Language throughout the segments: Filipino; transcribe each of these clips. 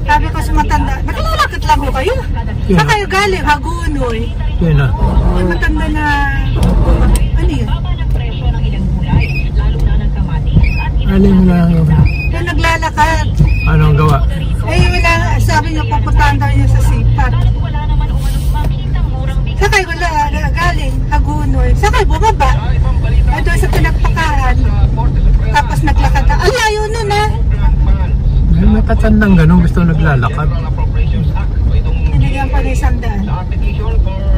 Sabi ko sa matanda, nakalalakit lang ko kayo. Saan kayo galing? Hagunoy. Yan na. Ay, matanda na, ano yun? Alin mo lang yun. Yung naglalakad. Anong gawa? Eh, wala, sabi niya, pupuntahan daw niya sa sipat. Saan kayo galing? Hagunoy. Saan kayo bumaba? Ay, doon sa pinagpakaan. Tapos naglakad na. Ang layo nun ah. May matatandang ganun, gusto naglalakad. Hinigyan pa na 100.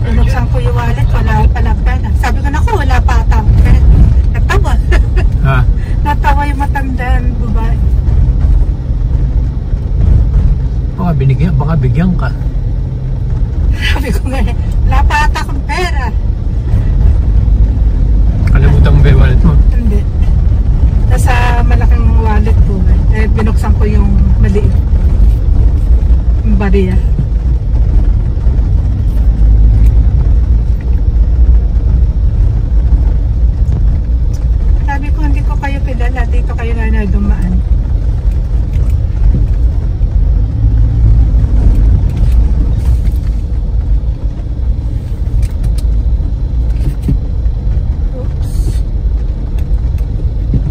Binuksan ko yung wallet, wala pala pera. Sabi ko, naku, wala pa ata. Natawa. Ha? Natawa yung matandaan babae. Baka bigyan ka. Sabi ko nga, wala pa ata akong pera. Kalimutan mo ba yung wallet mo? Hindi. Nasa malaking wallet ko. Eh, binuksan ko yung maliit. Yung bariya. Sabi ko, hindi ko kayo kilala. Dito kayo na dumaan.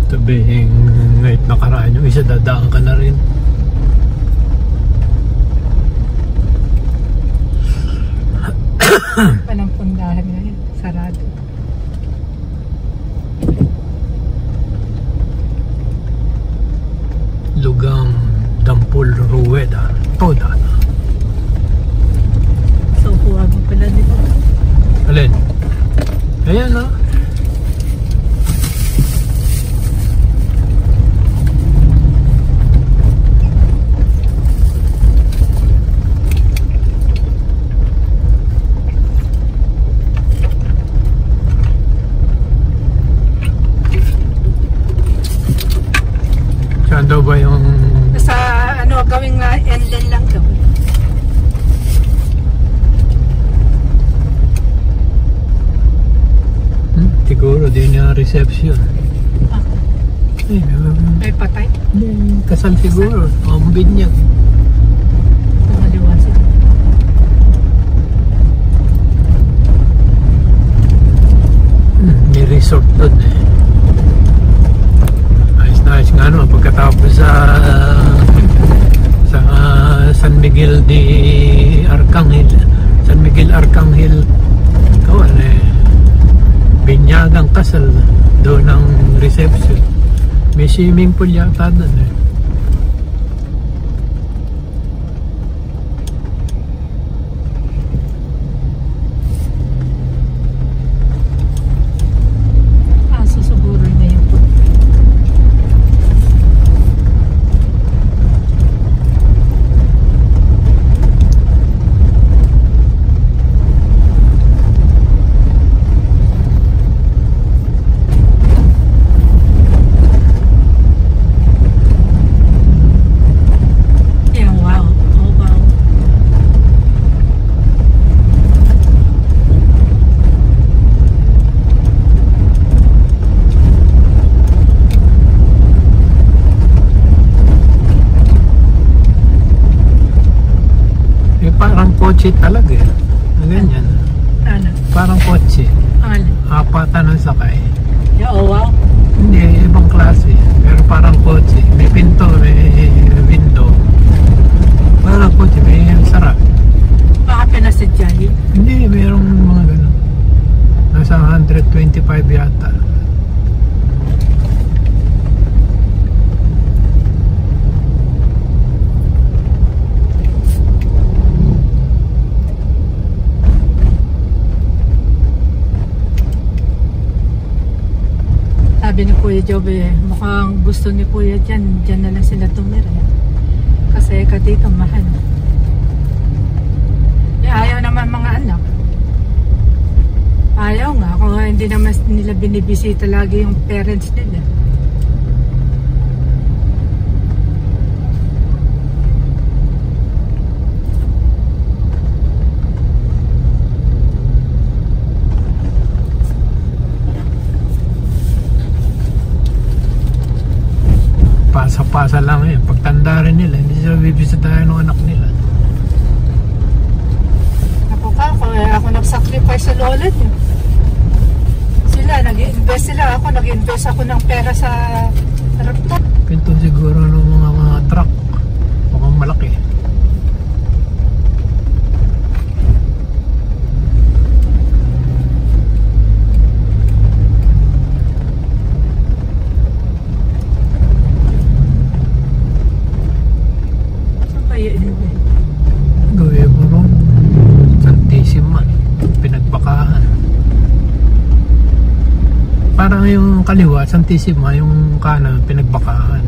Sabihin, ngayon nakaraan yung isa, dadaan ka na rin. Panampundahan ngayon. Sarado. Lugang Dampol Rueda Toda. So, kuha mo pala dito. Alin? Ayan na. Saan daw ba yung... Sa ano, gawing endlen lang daw. Siguro din yung reception. Ah, Eh, may patay. kasal siguro. Ang binyag. Pumaliwasin. May resort doon eh. Ayos nga naman pagkatapos sa San Miguel de Arcangel. San Miguel Arcangel. Kawan eh. Binyagang kasal doon ang reception. May swimming pool yata doon eh. Siguro na yun po. Yeah, wow. Oh, wow. Eh parang kotse talaga eh. Ganyan. Ano? Parang kotse. Ano? Apatan ang sakay. Yeah, oh, wow. Hindi, ibang klase. Pero parang kotse. May pinto, may window. Parang kotse, may sarap. Baka pinasadya yun. Hindi, mayroong mga ganun. Nasa 125 yata. Sabi ni Kuya Job eh, mukhang gusto ni Kuya dyan na lang sila tumira. Kasi dito mahal. Eh, ayaw naman mga anak. Ayaw nga, kung hindi naman nila binibisita lagi yung parents nila. pasa-pasa lang eh. Pagtanda rin nila, hindi sila bibisitahin ng anak nila. Ako ka, ako nag-sacrifice sa lola niyo. Sila, nag-invest sila. Ako, nag-invest ako ng pera sa rooftop. Pinto siguro ng mga truck. Mukhang malaki. Gawin mo ron. Santissima. Pinagbakahan. Parang yung kaliwa, Santissima, yung kanan, pinagbakahan.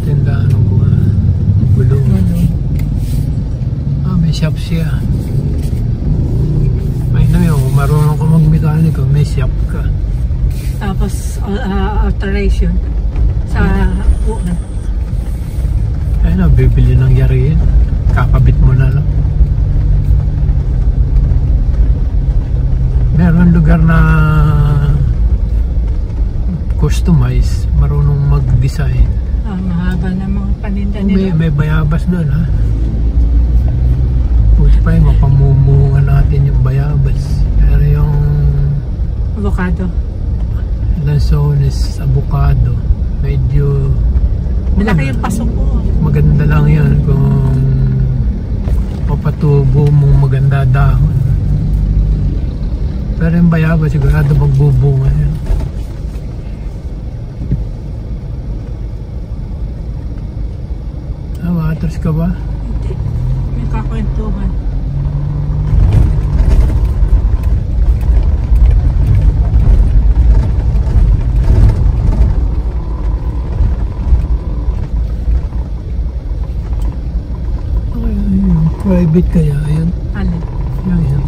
Tindahan ng gulong. May shop siya. May na yun, kung marunong ka mag-mekaniko, may shop ka. Tapos, alteration sa buwan. Ayun na, bibili ng yariin. Kakabit mo na lang. Meron lugar na customize, marunong mag-design. Mahaba na mga paninda nila. May bayabas doon, ha? Puti pa yung mapamumungan natin yung bayabas. Pero yung Avocado. lansones, avocado, medyo Malaki yung pasok ko. maganda lang yan kung papatubo mong maganda dahon. Pero yung bayabas sigurado magbubunga yan. Atras ka ba? Hindi. May kakwentuhan. Private kaya yan? Alin? Yan.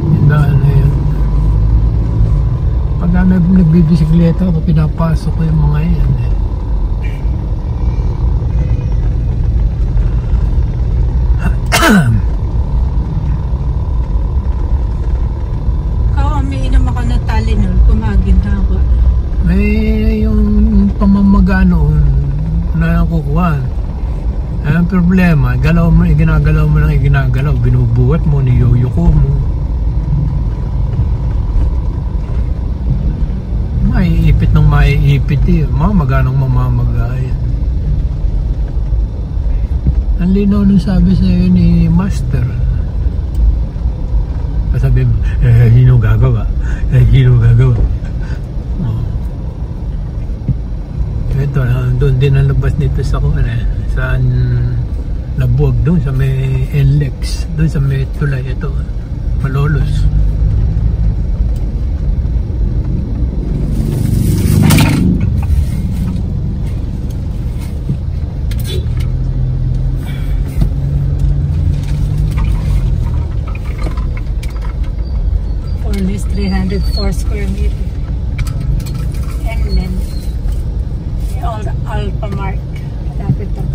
Yung daan na yan. Pag nagbibisikleta ako, pinapasok ko yung mga yan eh. Umiinom ako ng Tylenol, kumaginhawa. May yung pamamaga noon na nakukuha. Ang problema, ginagalaw mo lang iginagalaw, binubuhat mo, niyuyuko mo. Maiipit ng maiipit eh. Maganong mamamagaya. Ang linaw nung sabi sa'yo ni Master. Sabi mo, sino gagawa? Sino gagawa? Oh. Ito, doon din ang labas nito sa saan nabuwag doon sa may NLEX, doon sa may tulay ito, Malolos. Is 304 square meter. And then the old Alpha Mark. Malapit to.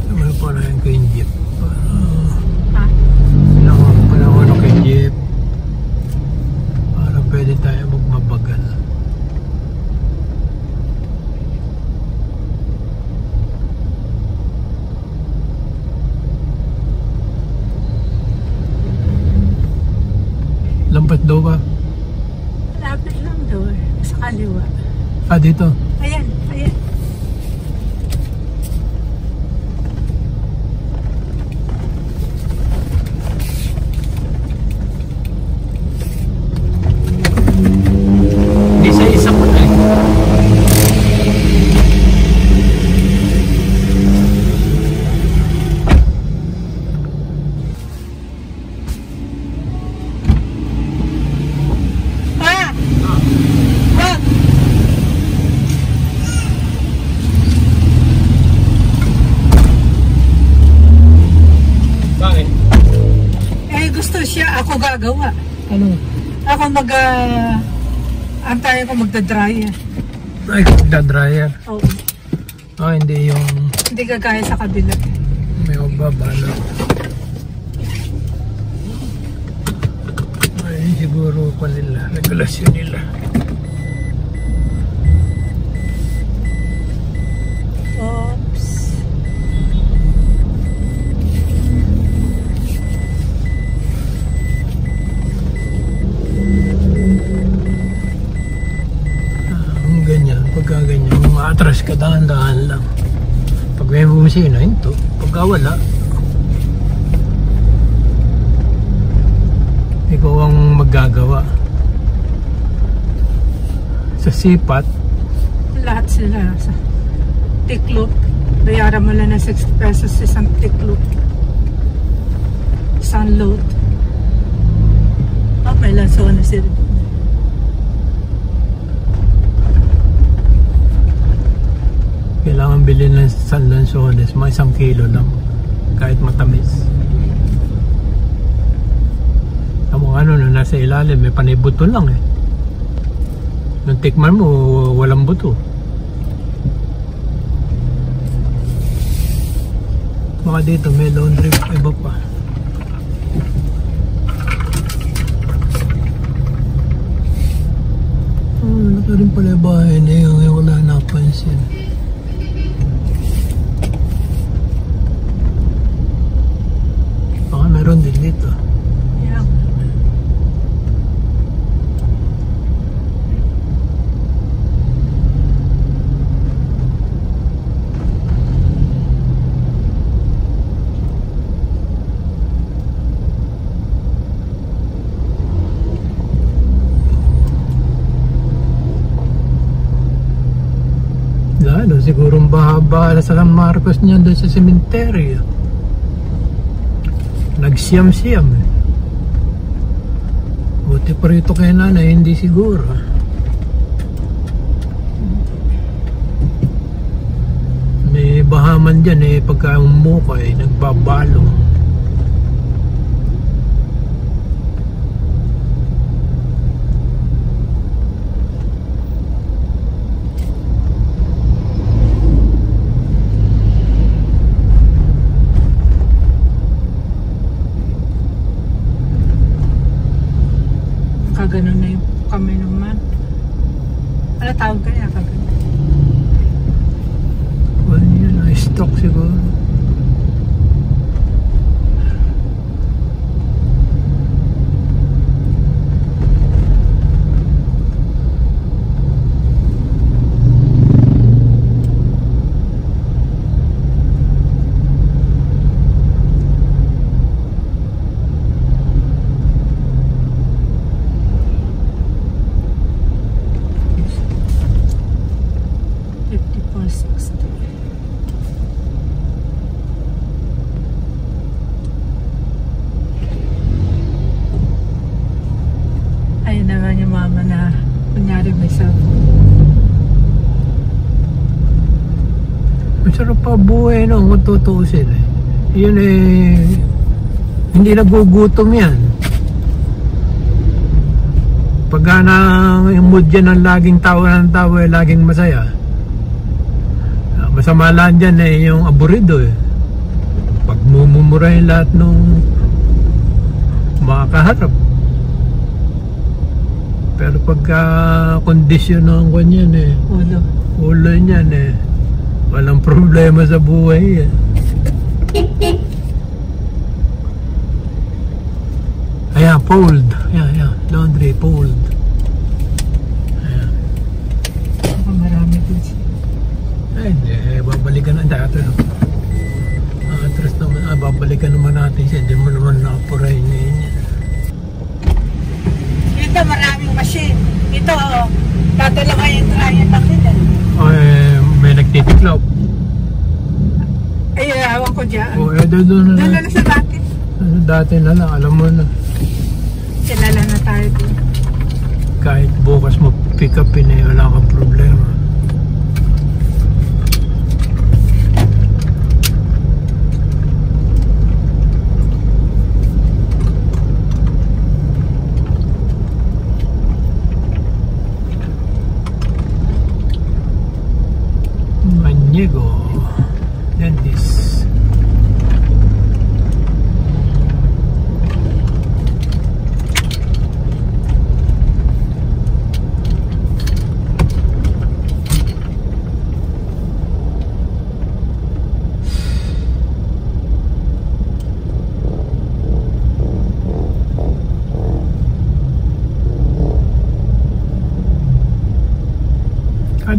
Ano pa na yung kay Jeep? Ha? Panahon na kay Jeep. Para pwede tayo magmabagal. Lampas daw ba? Lapit lang daw. Sa kaliwa. Dito? Ayan, ayan. Isa-isa mo na eh. Ako gagawa. Ano? Ako antayin ko magda-dryer. Ay, magda-dryer. Oo. Ah, hindi yung... Hindi kagaya sa kabila. May magbabala. Ay, siguro pa nila. Regulasyon nila. Oops. Ganyan, pagka ganyan, ma-atras ka, dahan-dahan lang. Pag may bumisina, ito. Pagka wala, ikaw ang maggagawa. Sa sipat, Lahat sila sa tiklop. Bayaran mo lang ng 60 pesos isang tiklop. Isang load. Oh, may lansuan na sila. kailangan bilhin ng San Lanzones, mga 1 kilo lang, kahit matamis. Kamong ano na nasa ilalim, may panibuto lang eh. Nung tikman mo, walang buto. Baka dito may laundry, iba pa. Naka rin pala yung bahay na yung wala napansin. Baka meron din dito. Yeah. Lalo, sigurong baha-baha sa San Marcos niyan doon sa sementeryo. Nagsiyam-siyam eh. Buti pa rito kay nanay, hindi siguro. May bahaman dyan eh, pagka umukay, nagbabalong. Kaganon na yung kami naman. Ano tawag kaya kaganon? Well, yun, stock siguro. Ayun naman yung mama na kunyari may sabon. Masarap pa buhay no, kung tutuusin eh. Yun eh, hindi nagugutom yan. Pagka na yung mood dyan ng laging tawa ng tawa eh, laging masaya. Masama lang dyan eh, yung aburido eh. Pag mumumurahin lahat nung makakaharap. Pero pagka kondisyon ng kanyan eh, ulo niyan eh, walang problema sa buhay eh. Ayan, fold. Ayan, laundry, fold. Ayan. Marami din siya. Ay, hindi, babalikan na dati. Atras naman, babalikan naman natin siya. Hindi mo naman napurahin ngayon yan. Ito maraming machine. Ito, dadalawa yung dryer lang nila. Ay, may nagtitiklop. Ay, awan ko dyan. O, doon Doon na. na sa dati. Dati na lang, alam mo na. Kilala na tayo din. Kahit bukas mo pick upin eh, wala kang problema.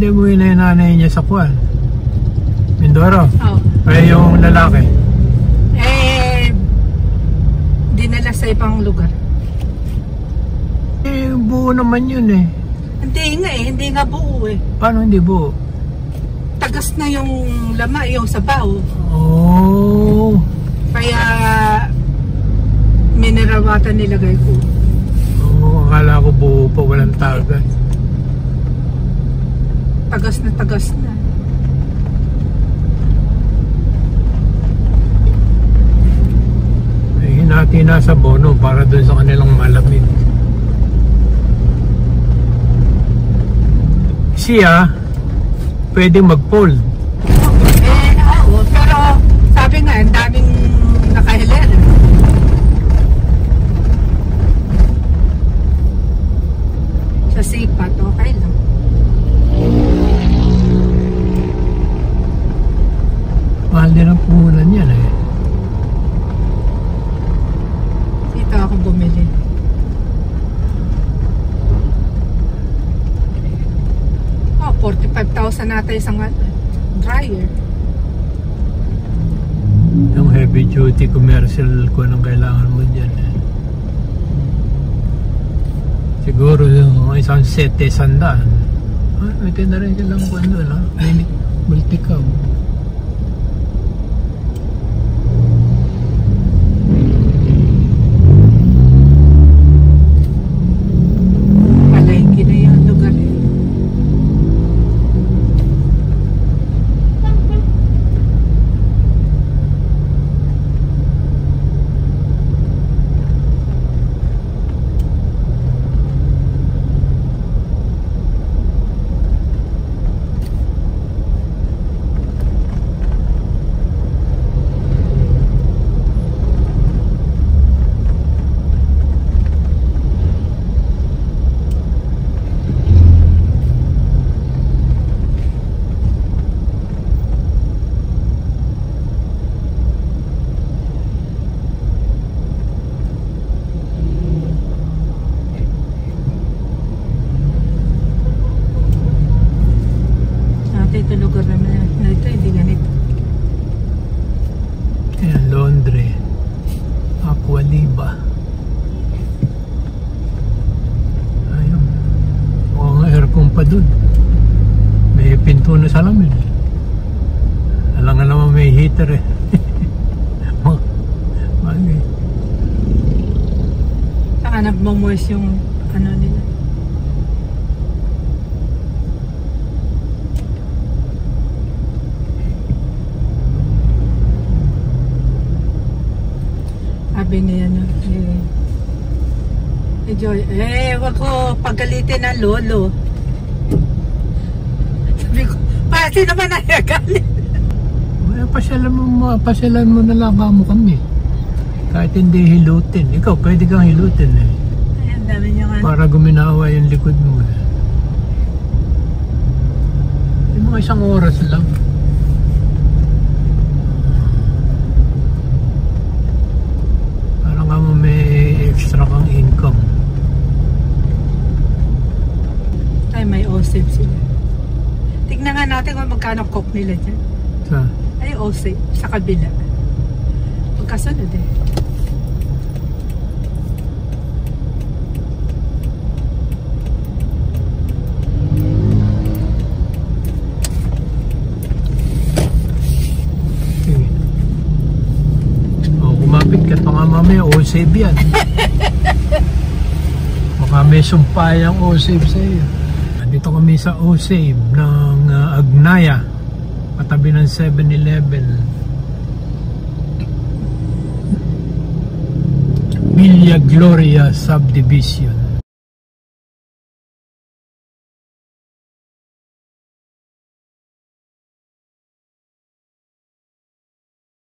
Hindi umuwi na yung nanay niya sa Kuan. Mindoro. Oo. Kaya yung lalaki. Dinala sa ibang lugar. Buo naman yun eh. Hindi nga buo eh. Paano hindi buo? Tagas na yung lama, yung sabaw. Oh. Kaya minerawatan nilagay ko. Oo, akala ko buo pa, walang tagas. Tagas na tagas na. Hinati na sa bono para doon sa kanilang malamig. Siya pwede mag-fold. Oo, pero sabi nga, ang daming nakahiler. Sa sipat, okay lang. Mahal din ang puhunan yan eh. Dito ako bumili. Oh, 45,000 nata isang dryer. Yung heavy duty commercial ko nang kailangan mo dyan eh. Siguro yung isang set eh, 100. May tinda rin silang kung ano lang. Multicam. Palengke na yung lugar eh. Ito lugar naman na ito, hindi ganito. Ayan, laundry. Aqualiba. Ayun. Mukhang aircon pa dun. May pinto na salamin. Alam nga naman may heater eh. Bagay. Saka nagmamoist yung ano nila. Sabi niya no, Joy, wag ko pagalitin ng lolo. Sabi ko, pati naman nagagalit. Pasyalan mo na lang mo kami. Kahit hindi hilutin. Ikaw, pwede kang hilutin eh. Ay, ang dami niyo nga. Para guminawa yung likod mo eh. Yung mga isang oras lang. May extra kang income. Ay, may OSAVE sila. Tignan nga natin kung magkano coke nila dyan. Sa? Ay, OSAVE. Sa kabila. Magkasunod eh. Kumapit ka pa nga mamaya, OSAVE yan. Baka may sumpayang OSAVE sa iyo. Dito kami sa OSAVE ng Agnaya, katabi ng 7-Eleven. Villa Gloria Subdivision.